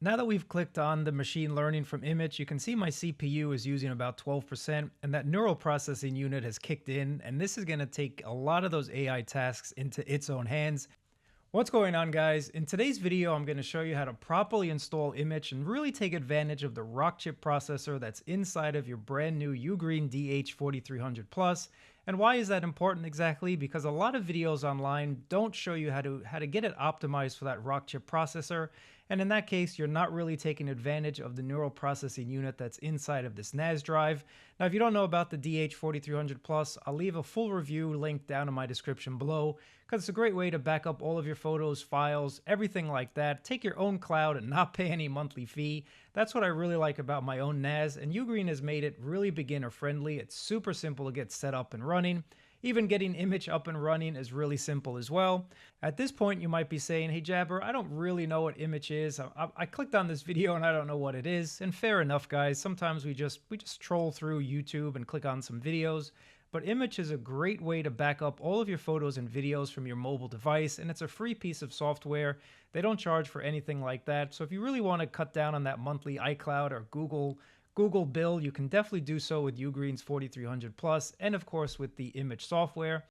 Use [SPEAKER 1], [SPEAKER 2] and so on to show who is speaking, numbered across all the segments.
[SPEAKER 1] Now that we've clicked on the machine learning from Immich, you can see my CPU is using about 12%, and that neural processing unit has kicked in, and this is going to take a lot of those AI tasks into its own hands. What's going on, guys? In today's video, I'm going to show you how to properly install Immich and really take advantage of the rockchip processor that's inside of your brand new UGREEN DH4300 Plus. And why is that important exactly? Because a lot of videos online don't show you how to get it optimized for that rockchip processor. And in that case, you're not really taking advantage of the neural processing unit that's inside of this NAS drive. Now, if you don't know about the DH4300 Plus, I'll leave a full review link down in my description below, because it's a great way to back up all of your photos, files, everything like that. Take your own cloud and not pay any monthly fee. That's what I really like about my own NAS, and UGREEN has made it really beginner friendly. It's super simple to get set up and running. Even getting Immich up and running is really simple as well. At this point, you might be saying, hey Jabber, I don't really know what Immich is. I clicked on this video and I don't know what it is. And fair enough, guys. Sometimes we just troll through YouTube and click on some videos. But Immich is a great way to back up all of your photos and videos from your mobile device, and it's a free piece of software. They don't charge for anything like that. So if you really want to cut down on that monthly iCloud or Google bill, you can definitely do so with UGREEN's 4300 Plus, and of course with the Immich software.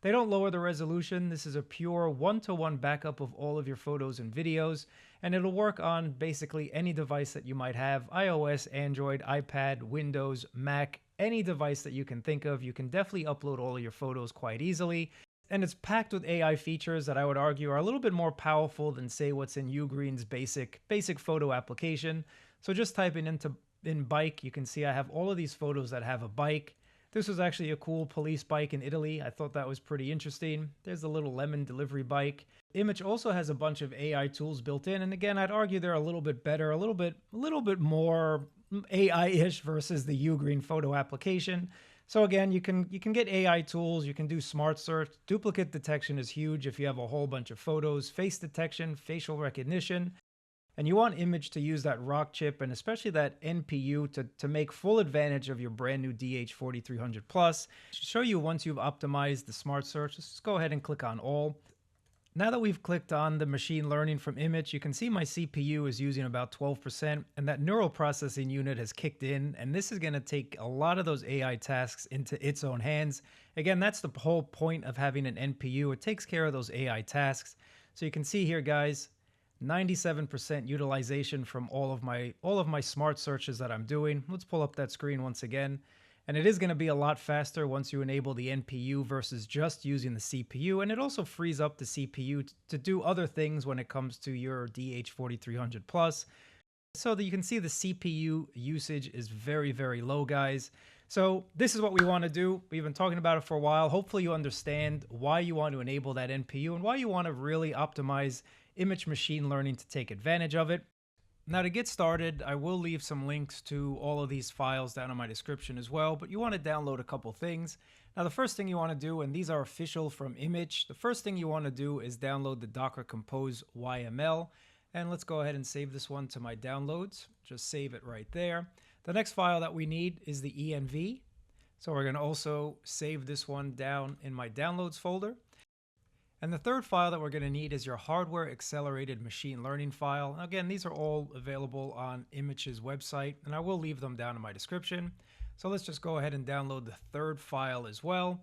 [SPEAKER 1] They don't lower the resolution. This is a pure one-to-one backup of all of your photos and videos, and it'll work on basically any device that you might have: iOS, Android, iPad, Windows, Mac, any device that you can think of. You can definitely upload all of your photos quite easily. And it's packed with AI features that I would argue are a little bit more powerful than, say, what's in UGREEN's basic photo application. So just typing in bike, you can see I have all of these photos that have a bike. This was actually a cool police bike in Italy. I thought that was pretty interesting. There's a little lemon delivery bike. Immich also has a bunch of AI tools built in, and again, I'd argue they're a little bit better, a little bit more AI-ish versus the UGREEN photo application. So again, you can get AI tools, you can do smart search. Duplicate detection is huge if you have a whole bunch of photos, face detection, facial recognition. And you want Immich to use that rockchip and especially that NPU to make full advantage of your brand new DH4300 Plus. To show you once you've optimized the smart search, let's just go ahead and click on all. Now that we've clicked on the machine learning from Immich, you can see my CPU is using about 12%, and that neural processing unit has kicked in, and this is going to take a lot of those AI tasks into its own hands. Again, that's the whole point of having an NPU. It takes care of those AI tasks. So you can see here, guys, 97% utilization from all of my smart searches that I'm doing. Let's pull up that screen once again. And it is going to be a lot faster once you enable the NPU versus just using the CPU. And it also frees up the CPU to do other things when it comes to your DH4300 Plus. So that you can see the CPU usage is very, very low, guys. So this is what we want to do. We've been talking about it for a while. Hopefully you understand why you want to enable that NPU and why you want to really optimize Immich machine learning to take advantage of it. Now, to get started, I will leave some links to all of these files down in my description as well, but you want to download a couple things. Now, the first thing you want to do, and these are official from Immich, the first thing you want to do is download the Docker Compose YML. And let's go ahead and save this one to my downloads. Just save it right there. The next file that we need is the env. So we're going to also save this one down in my downloads folder. And the third file that we're going to need is your hardware accelerated machine learning file. Again, these are all available on Immich's website, and I will leave them down in my description. So let's just go ahead and download the third file as well.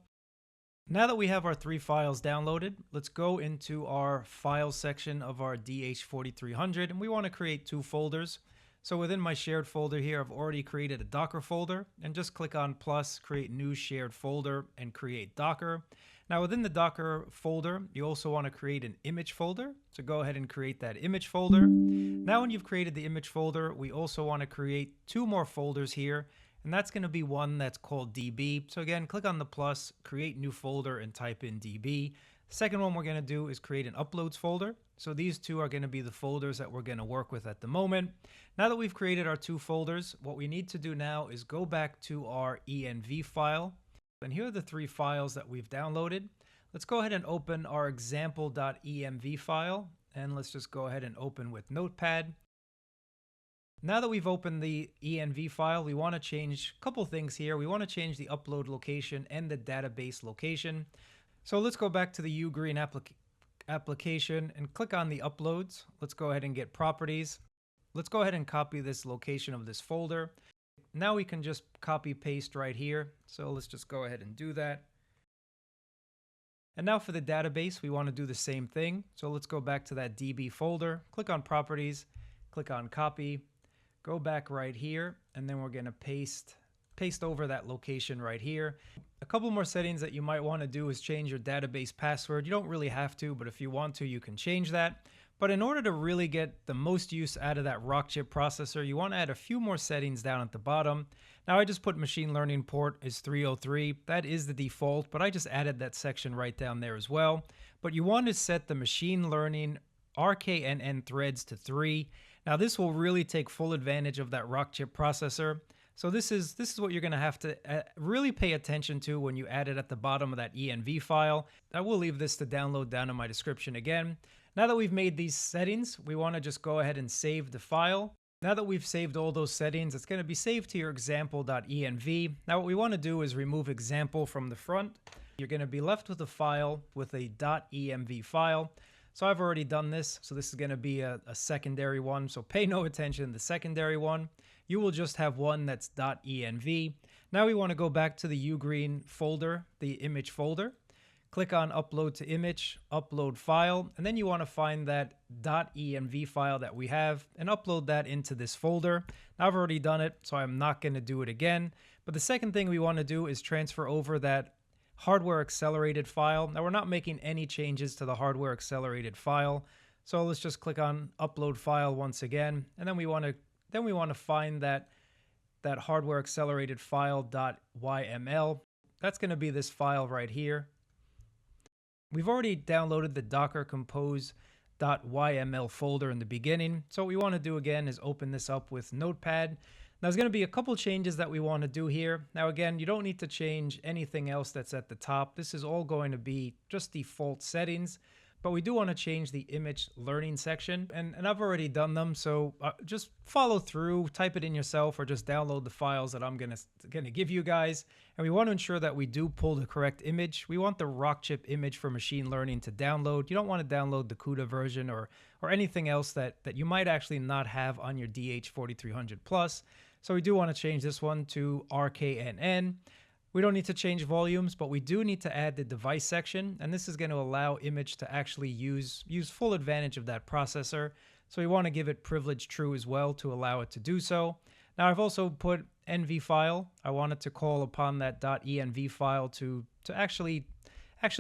[SPEAKER 1] Now that we have our three files downloaded, let's go into our files section of our DH4300, and we want to create two folders. So within my shared folder here, I've already created a Docker folder, and just click on plus, create new shared folder, and create Docker. Now within the Docker folder, you also want to create an Immich folder. So go ahead and create that Immich folder. Now when you've created the Immich folder, we also want to create two more folders here, and that's going to be one that's called DB. So again, click on the plus, create new folder, and type in DB. The second one we're going to do is create an uploads folder. So these two are going to be the folders that we're going to work with at the moment. Now that we've created our two folders, what we need to do now is go back to our env file. And here are the three files that we've downloaded. Let's go ahead and open our example.env file, and let's just go ahead and open with Notepad. Now that we've opened the env file, we want to change a couple things here. We want to change the upload location and the database location. So let's go back to the UGREEN application and click on the uploads. Let's go ahead and get properties. Let's go ahead and copy this location of this folder. Now we can just copy paste right here. So let's just go ahead and do that. And now for the database, we want to do the same thing. So let's go back to that DB folder, click on properties, click on copy, go back right here, and then we're going to paste over that location right here. A couple more settings that you might want to do is change your database password. You don't really have to, but if you want to, you can change that. But in order to really get the most use out of that rockchip processor, you want to add a few more settings down at the bottom. Now I just put machine learning port is 303. That is the default, but I just added that section right down there as well. But you want to set the machine learning RKNN threads to 3. Now this will really take full advantage of that rockchip processor. So this is what you're going to have to really pay attention to when you add it at the bottom of that env file. I will leave this to download down in my description again. Now that we've made these settings, we want to just go ahead and save the file. Now that we've saved all those settings, it's going to be saved to your example.env. Now what we want to do is remove example from the front. You're going to be left with a file with a .env file. So I've already done this. So this is going to be a secondary one. So pay no attention to the secondary one. You will just have one that's .env. Now we want to go back to the UGREEN folder, the Immich folder. Click on upload to Immich, upload file, and then you want to find that .env file that we have and upload that into this folder. Now I've already done it, so I'm not going to do it again. But the second thing we want to do is transfer over that hardware accelerated file. Now we're not making any changes to the hardware accelerated file. So let's just click on upload file once again, and then we want to find that hardware accelerated file .yml. That's going to be this file right here. We've already downloaded the Docker compose.yml folder in the beginning. So what we want to do again is open this up with Notepad. Now there's going to be a couple changes that we want to do here. Now again, you don't need to change anything else that's at the top. This is all going to be just default settings. But we do want to change the image learning section, and I've already done them, so just follow through, type it in yourself, or just download the files that I'm gonna give you guys. And we want to ensure that we do pull the correct image. We want the rockchip image for machine learning to download. You don't want to download the CUDA version or anything else that you might actually not have on your DH4300 Plus. So we do want to change this one to RKNN. We don't need to change volumes, but we do need to add the device section, and this is going to allow Immich to actually use full advantage of that processor. So we want to give it privilege true as well to allow it to do so. Now I've also put env file. I wanted to call upon that .env file to actually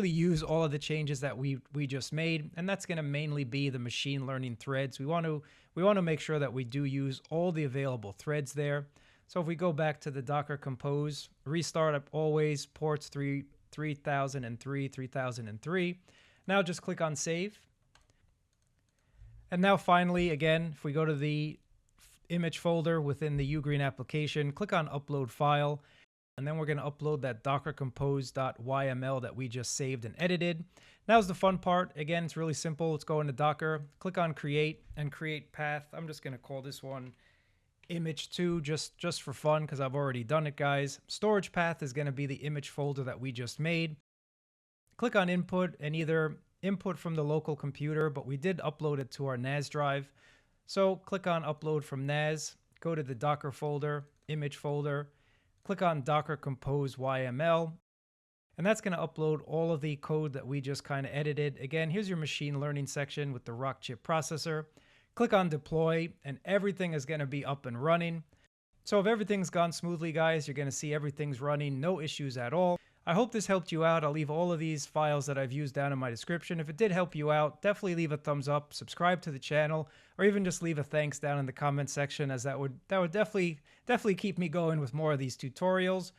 [SPEAKER 1] use all of the changes that we just made, and that's going to mainly be the machine learning threads. We want to make sure that we do use all the available threads there. So if we go back to the Docker Compose, restart up always, ports 3003, 3003. Now just click on save. And now finally, again, if we go to the image folder within the UGREEN application, click on upload file. And then we're going to upload that Docker compose.yml that we just saved and edited. Now's the fun part. Again, it's really simple. Let's go into Docker, click on create and create path. I'm just going to call this one Immich2 just for fun because I've already done it, guys. Storage path is going to be the image folder that we just made. Click on input and either input from the local computer, but we did upload it to our NAS drive. So click on upload from NAS, go to the Docker folder, image folder, click on Docker Compose YML, and that's going to upload all of the code that we just kind of edited. Again, here's your machine learning section with the rockchip processor. Click on deploy and everything is going to be up and running. So if everything's gone smoothly, guys, you're going to see everything's running, no issues at all. I hope this helped you out. I'll leave all of these files that I've used down in my description. If it did help you out, definitely leave a thumbs up, subscribe to the channel, or even just leave a thanks down in the comment section, as that would definitely keep me going with more of these tutorials.